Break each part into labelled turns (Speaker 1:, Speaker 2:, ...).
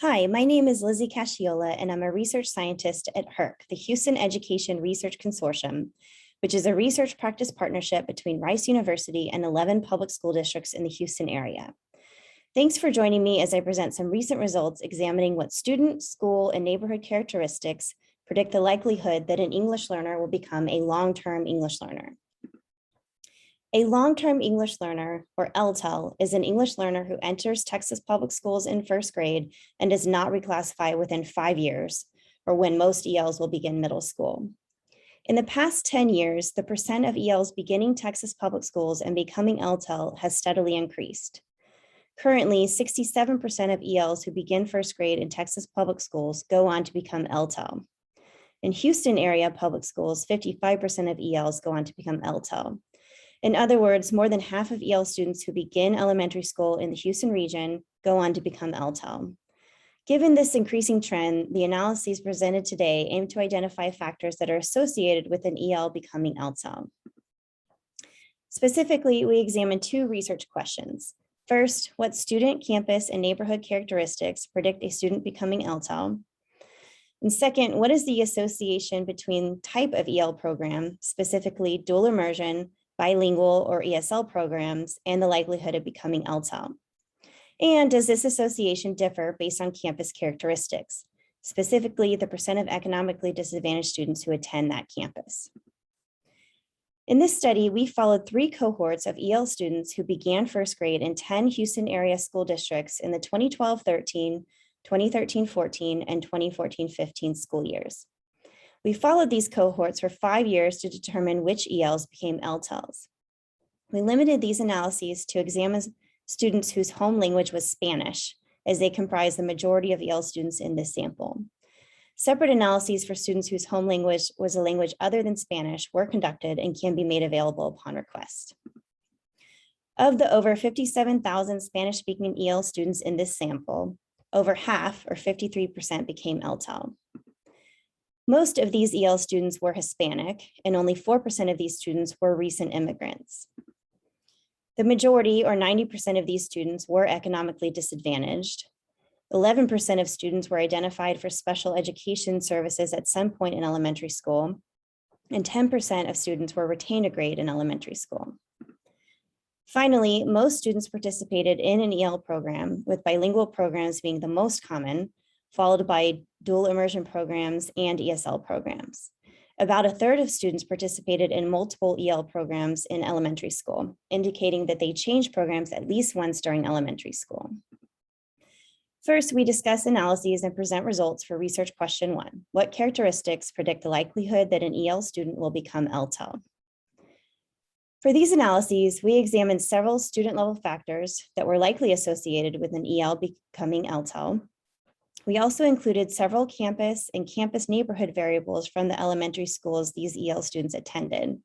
Speaker 1: Hi, my name is Lizzie Casciola, and I'm a research scientist at HERC, the Houston Education Research Consortium, which is a research practice partnership between Rice University and 11 public school districts in the Houston area. Thanks for joining me as I present some recent results examining what student, school, and neighborhood characteristics predict the likelihood that an English learner will become a long-term English learner. A long-term English learner, or LTEL, is an English learner who enters Texas public schools in first grade and does not reclassify within 5 years, or when most ELs will begin middle school. In the past 10 years, the percent of ELs beginning Texas public schools and becoming LTEL has steadily increased. Currently, 67% of ELs who begin first grade in Texas public schools go on to become LTEL. In Houston area public schools, 55% of ELs go on to become LTEL. In other words, more than half of EL students who begin elementary school in the Houston region go on to become LTEL. Given this increasing trend, the analyses presented today aim to identify factors that are associated with an EL becoming LTEL. Specifically, we examined two research questions. First, what student, campus, and neighborhood characteristics predict a student becoming LTEL? And second, what is the association between type of EL program, specifically dual immersion, bilingual, or ESL programs, and the likelihood of becoming LTEL? And does this association differ based on campus characteristics, specifically the percent of economically disadvantaged students who attend that campus? In this study, we followed 3 cohorts of EL students who began first grade in 10 Houston area school districts in the 2012-13, 2013-14, and 2014-15 school years. We followed these cohorts for 5 years to determine which ELs became LTELs. We limited these analyses to examine students whose home language was Spanish, as they comprise the majority of EL students in this sample. Separate analyses for students whose home language was a language other than Spanish were conducted and can be made available upon request. Of the over 57,000 Spanish-speaking EL students in this sample, over half, or 53%, became LTEL. Most of these EL students were Hispanic, and only 4% of these students were recent immigrants. The majority, or 90% of these students, were economically disadvantaged. 11% of students were identified for special education services at some point in elementary school, and 10% of students were retained a grade in elementary school. Finally, most students participated in an EL program, with bilingual programs being the most common, followed by dual immersion programs and ESL programs. About a third of students participated in multiple EL programs in elementary school, indicating that they changed programs at least once during elementary school. First, we discuss analyses and present results for research question 1. What characteristics predict the likelihood that an EL student will become LTEL? For these analyses, we examined several student-level factors that were likely associated with an EL becoming LTEL. We also included several campus and campus neighborhood variables from the elementary schools these EL students attended.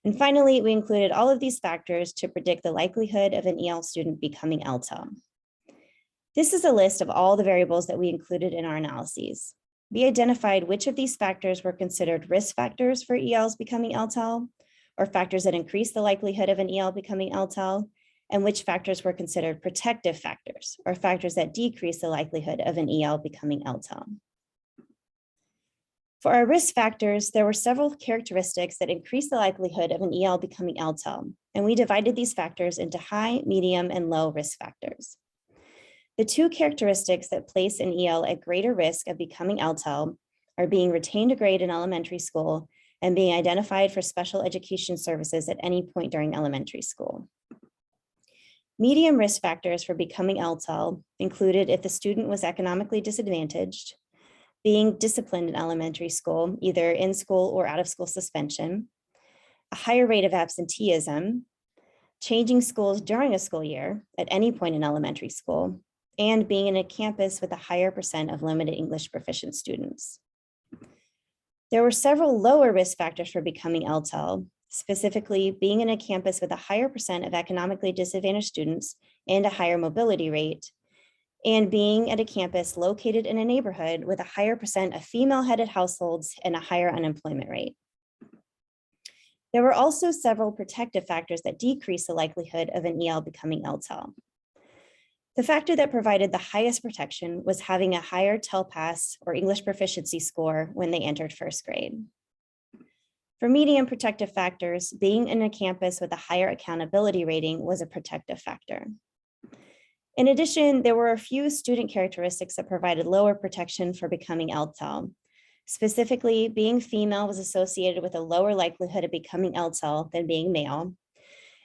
Speaker 1: And finally, we included all of these factors to predict the likelihood of an EL student becoming LTEL. This is a list of all the variables that we included in our analyses. We identified which of these factors were considered risk factors for ELs becoming LTEL, or factors that increase the likelihood of an EL becoming LTEL, and which factors were considered protective factors, or factors that decrease the likelihood of an EL becoming LTEL. For our risk factors, there were several characteristics that increase the likelihood of an EL becoming LTEL, and we divided these factors into high, medium, and low risk factors. The 2 characteristics that place an EL at greater risk of becoming LTEL are being retained a grade in elementary school and being identified for special education services at any point during elementary school. Medium risk factors for becoming LTEL included if the student was economically disadvantaged, being disciplined in elementary school, either in school or out of school suspension, a higher rate of absenteeism, changing schools during a school year at any point in elementary school, and being in a campus with a higher percent of limited English proficient students. There were several lower risk factors for becoming LTEL, specifically being in a campus with a higher percent of economically disadvantaged students and a higher mobility rate, and being at a campus located in a neighborhood with a higher percent of female-headed households and a higher unemployment rate. There were also several protective factors that decrease the likelihood of an EL becoming LTEL. The factor that provided the highest protection was having a higher TEL pass or English proficiency score when they entered first grade. For medium protective factors, being in a campus with a higher accountability rating was a protective factor. In addition, there were a few student characteristics that provided lower protection for becoming LTEL. Specifically, being female was associated with a lower likelihood of becoming LTEL than being male.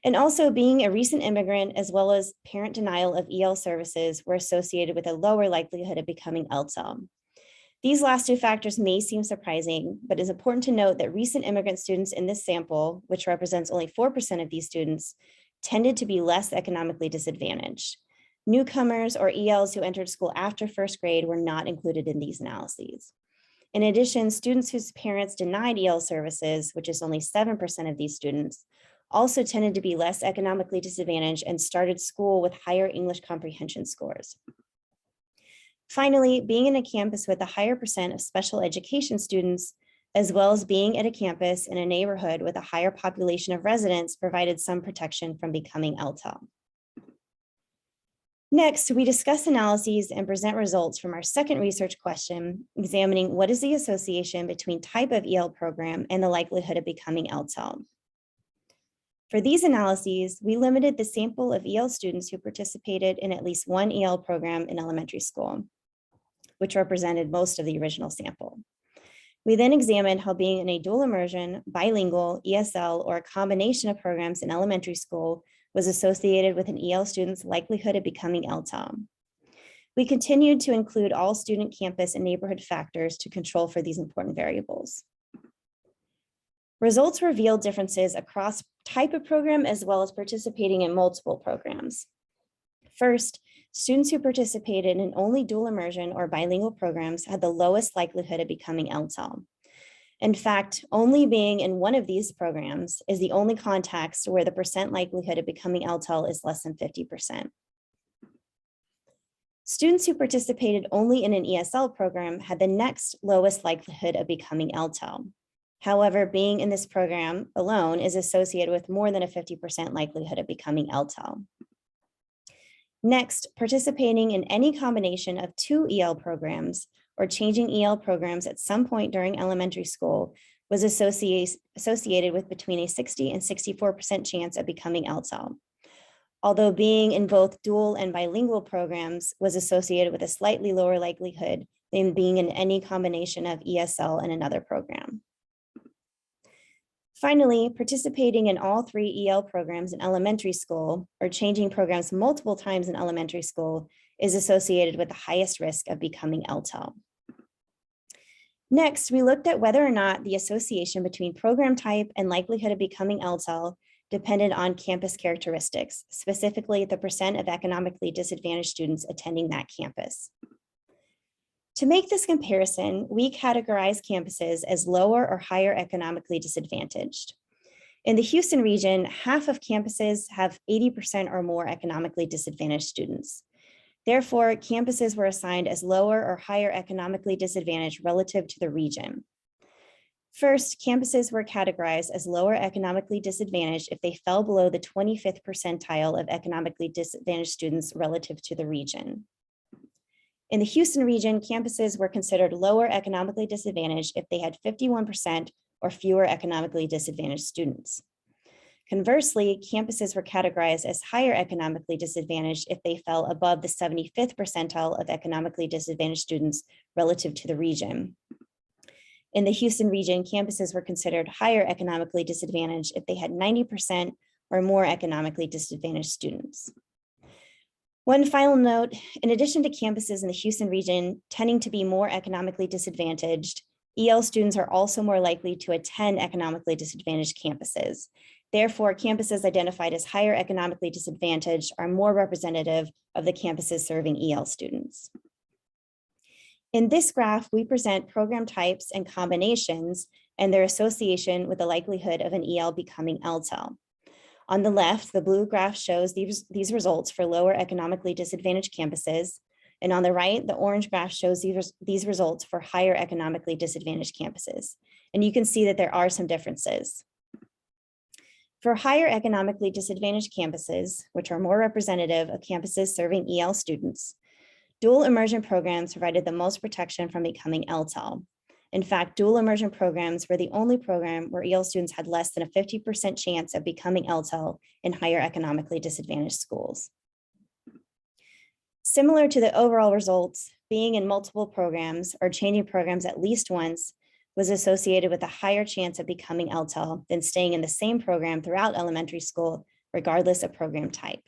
Speaker 1: And also being a recent immigrant as well as parent denial of EL services were associated with a lower likelihood of becoming LTEL. These last two factors may seem surprising, but it's important to note that recent immigrant students in this sample, which represents only 4% of these students, tended to be less economically disadvantaged. Newcomers or ELs who entered school after first grade were not included in these analyses. In addition, students whose parents denied EL services, which is only 7% of these students, also tended to be less economically disadvantaged and started school with higher English comprehension scores. Finally, being in a campus with a higher percent of special education students, as well as being at a campus in a neighborhood with a higher population of residents, provided some protection from becoming LTEL. Next, we discuss analyses and present results from our second research question, examining what is the association between type of EL program and the likelihood of becoming LTEL. For these analyses, we limited the sample of EL students who participated in at least one EL program in elementary school, which represented most of the original sample. We then examined how being in a dual immersion, bilingual, ESL, or a combination of programs in elementary school was associated with an EL student's likelihood of becoming LTEL. We continued to include all student campus and neighborhood factors to control for these important variables. Results revealed differences across type of program as well as participating in multiple programs. First, students who participated in only dual immersion or bilingual programs had the lowest likelihood of becoming LTEL. In fact, only being in one of these programs is the only context where the percent likelihood of becoming LTEL is less than 50%. Students who participated only in an ESL program had the next lowest likelihood of becoming LTEL. However, being in this program alone is associated with more than a 50% likelihood of becoming LTEL. Next, participating in any combination of two EL programs or changing EL programs at some point during elementary school was associated with between a 60 and 64% chance of becoming LTEL. Although being in both dual and bilingual programs was associated with a slightly lower likelihood than being in any combination of ESL and another program. Finally, participating in all three EL programs in elementary school or changing programs multiple times in elementary school is associated with the highest risk of becoming LTEL. Next, we looked at whether or not the association between program type and likelihood of becoming LTEL depended on campus characteristics, specifically the percent of economically disadvantaged students attending that campus. To make this comparison, we categorize campuses as lower or higher economically disadvantaged. In the Houston region, half of campuses have 80% or more economically disadvantaged students. Therefore, campuses were assigned as lower or higher economically disadvantaged relative to the region. First, campuses were categorized as lower economically disadvantaged if they fell below the 25th percentile of economically disadvantaged students relative to the region. In the Houston region, campuses were considered lower economically disadvantaged if they had 51% or fewer economically disadvantaged students. Conversely, campuses were categorized as higher economically disadvantaged if they fell above the 75th percentile of economically disadvantaged students relative to the region. In the Houston region, campuses were considered higher economically disadvantaged if they had 90% or more economically disadvantaged students. One final note, in addition to campuses in the Houston region tending to be more economically disadvantaged, EL students are also more likely to attend economically disadvantaged campuses. Therefore, campuses identified as higher economically disadvantaged are more representative of the campuses serving EL students. In this graph, we present program types and combinations and their association with the likelihood of an EL becoming LTEL. On the left, the blue graph shows these results for lower economically disadvantaged campuses. And on the right, the orange graph shows these results for higher economically disadvantaged campuses. And you can see that there are some differences. For higher economically disadvantaged campuses, which are more representative of campuses serving EL students, dual immersion programs provided the most protection from becoming LTEL. In fact, dual immersion programs were the only program where EL students had less than a 50% chance of becoming LTEL in higher economically disadvantaged schools. Similar to the overall results, being in multiple programs or changing programs at least once was associated with a higher chance of becoming LTEL than staying in the same program throughout elementary school, regardless of program type.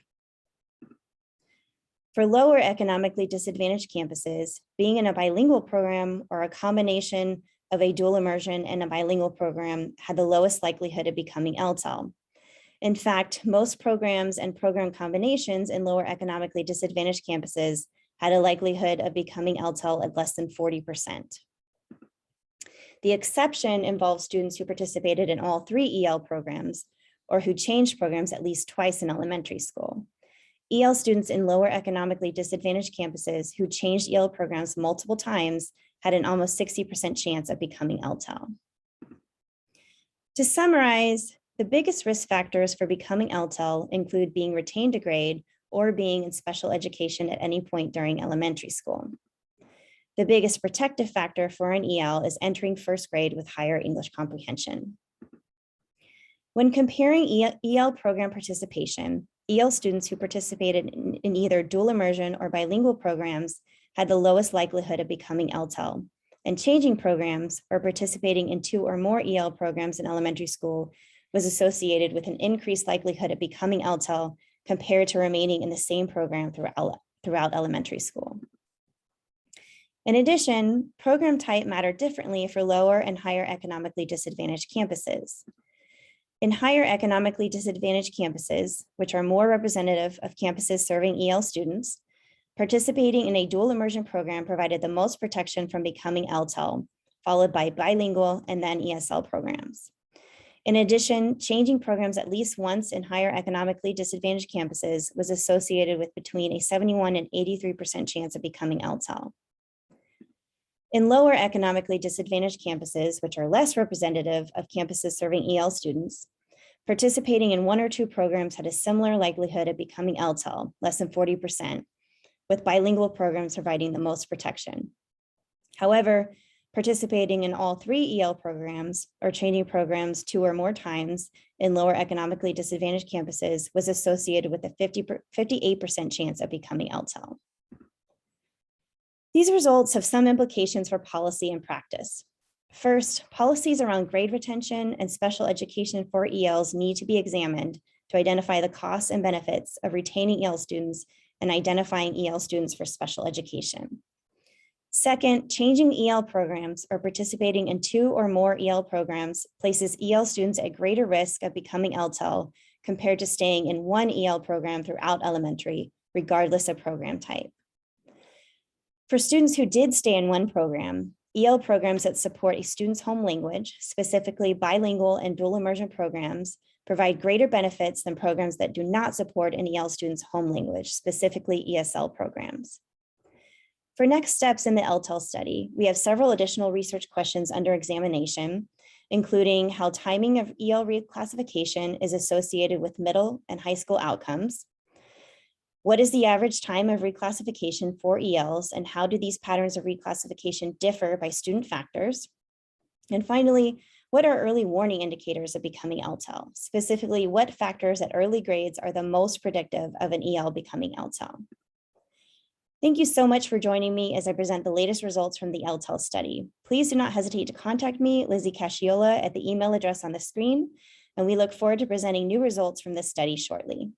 Speaker 1: For lower economically disadvantaged campuses, being in a bilingual program or a combination of a dual immersion and a bilingual program had the lowest likelihood of becoming LTEL. In fact, most programs and program combinations in lower economically disadvantaged campuses had a likelihood of becoming LTEL at less than 40%. The exception involves students who participated in all 3 EL programs or who changed programs at least twice in elementary school. EL students in lower economically disadvantaged campuses who changed EL programs multiple times had an almost 60% chance of becoming LTEL. To summarize, the biggest risk factors for becoming LTEL include being retained a grade or being in special education at any point during elementary school. The biggest protective factor for an EL is entering first grade with higher English comprehension. When comparing EL program participation, EL students who participated in either dual immersion or bilingual programs had the lowest likelihood of becoming LTEL, and changing programs or participating in 2 or more EL programs in elementary school was associated with an increased likelihood of becoming LTEL compared to remaining in the same program throughout elementary school. In addition, program type mattered differently for lower and higher economically disadvantaged campuses. In higher economically disadvantaged campuses, which are more representative of campuses serving EL students, participating in a dual immersion program provided the most protection from becoming LTEL, followed by bilingual and then ESL programs. In addition, changing programs at least once in higher economically disadvantaged campuses was associated with between a 71 and 83% chance of becoming LTEL. In lower economically disadvantaged campuses, which are less representative of campuses serving EL students, participating in 1 or 2 programs had a similar likelihood of becoming LTEL, less than 40%, with bilingual programs providing the most protection. However, participating in all 3 EL programs or changing programs 2 or more times in lower economically disadvantaged campuses was associated with a 58% chance of becoming LTEL. These results have some implications for policy and practice. First, policies around grade retention and special education for ELs need to be examined to identify the costs and benefits of retaining EL students and identifying EL students for special education. Second, changing EL programs or participating in 2 or more EL programs places EL students at greater risk of becoming LTEL compared to staying in 1 EL program throughout elementary, regardless of program type. For students who did stay in 1 program, EL programs that support a student's home language, specifically bilingual and dual immersion programs, provide greater benefits than programs that do not support an EL student's home language, specifically ESL programs. For next steps in the LTEL study, we have several additional research questions under examination, including how timing of EL reclassification is associated with middle and high school outcomes. What is the average time of reclassification for ELs, and how do these patterns of reclassification differ by student factors? And finally, what are early warning indicators of becoming LTEL? Specifically, what factors at early grades are the most predictive of an EL becoming LTEL? Thank you so much for joining me as I present the latest results from the LTEL study. Please do not hesitate to contact me, Lizzie Casciola, at the email address on the screen, and we look forward to presenting new results from this study shortly.